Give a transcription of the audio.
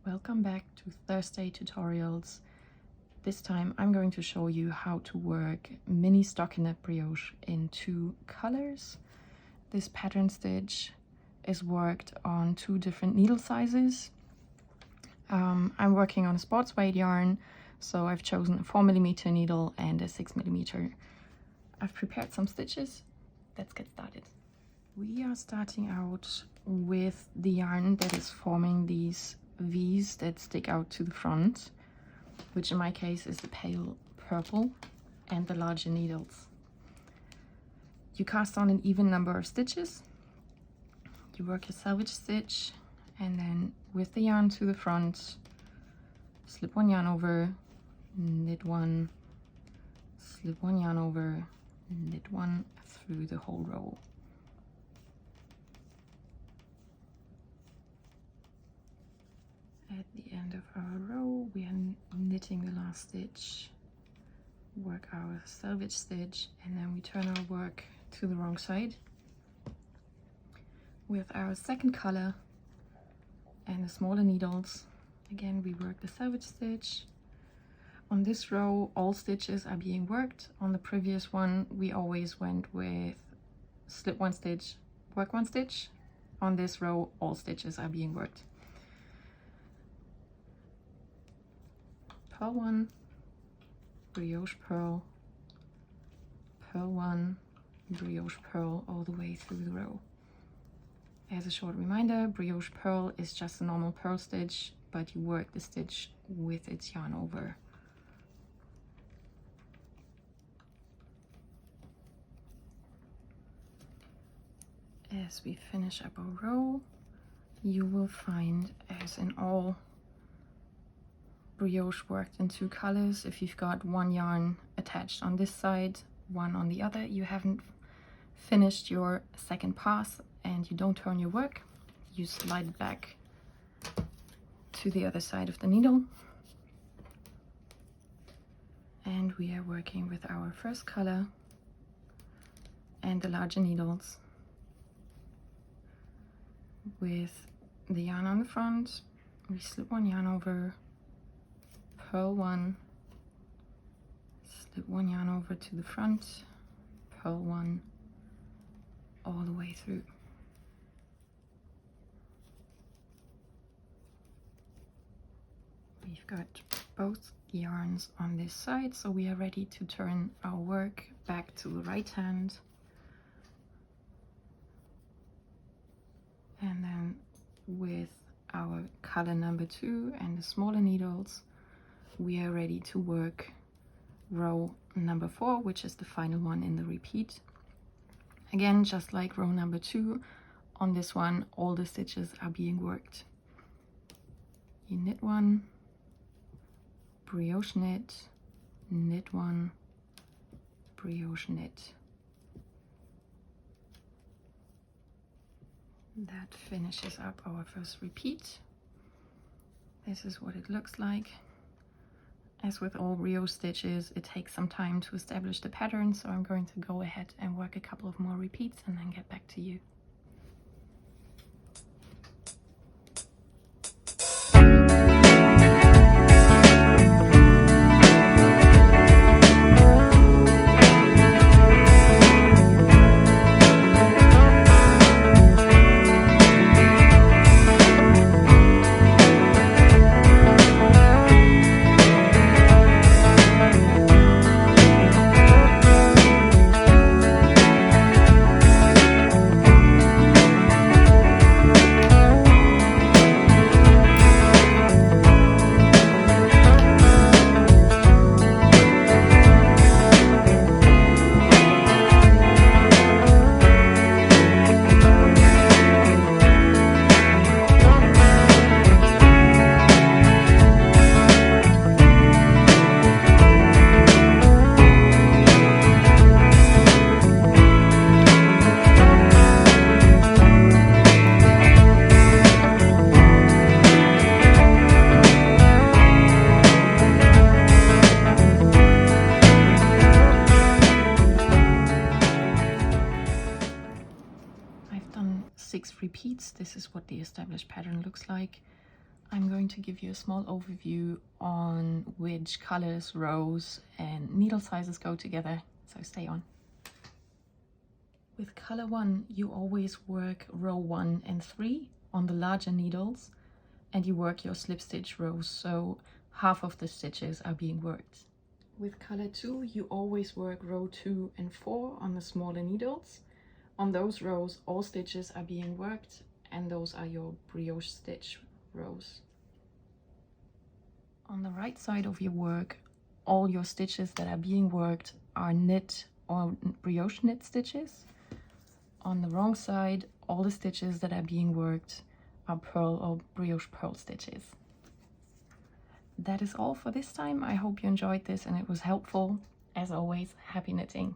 Welcome back to Thursday tutorials. This time I'm going to show you how to work Minnie Stockinette Brioche in 2 colors. This pattern stitch is worked on 2 different needle sizes. I'm working on a sports weight yarn, so I've chosen a 4mm needle and a 6mm. I've prepared some stitches. Let's get started. We are starting out with the yarn that is forming these V's that stick out to the front, which in my case is the pale purple, and the larger needles. You cast on an even number of stitches. You work a selvage stitch, and then with the yarn to the front, slip 1 yarn over, knit 1, slip 1 yarn over, knit 1 through the whole row. At the end of our row, we are knitting the last stitch, work our selvage stitch, and then we turn our work to the wrong side. With our second color and the smaller needles, again we work the selvage stitch. On this row, all stitches are being worked. On the previous one, we always went with slip 1 stitch, work 1 stitch. On this row, all stitches are being worked. Purl 1, brioche purl, purl 1, brioche purl all the way through the row. As a short reminder, brioche purl is just a normal purl stitch, but you work the stitch with its yarn over. As we finish up our row, you will find, as in all brioche worked in 2 colors, if you've got 1 yarn attached on this side, 1 on the other, you haven't finished your second pass and you don't turn your work, you slide it back to the other side of the needle. And we are working with our first color and the larger needles. With the yarn on the front, we slip 1 yarn over, purl 1, slip 1 yarn over to the front, purl 1 all the way through. We've got both yarns on this side, so we are ready to turn our work back to the right hand. And then with our color number 2 and the smaller needles, we are ready to work row number 4, which is the final one in the repeat. Again, just like row number 2, on this one all the stitches are being worked. You knit 1, brioche knit, knit 1, brioche knit. That finishes up our first repeat. This is what it looks like. As with all brioche stitches, it takes some time to establish the pattern, so I'm going to go ahead and work a couple of more repeats and then get back to you. I'm going to give you a small overview on which colors, rows and needle sizes go together, so stay on. With color 1, you always work row 1 and 3 on the larger needles, and you work your slip stitch rows, so half of the stitches are being worked. With color 2, you always work row 2 and 4 on the smaller needles. On those rows, all stitches are being worked, and those are your brioche stitch rows. On the right side of your work, all your stitches that are being worked are knit or brioche knit stitches. On the wrong side, all the stitches that are being worked are purl or brioche purl stitches. That is all for this time. I hope you enjoyed this and it was helpful. As always, happy knitting!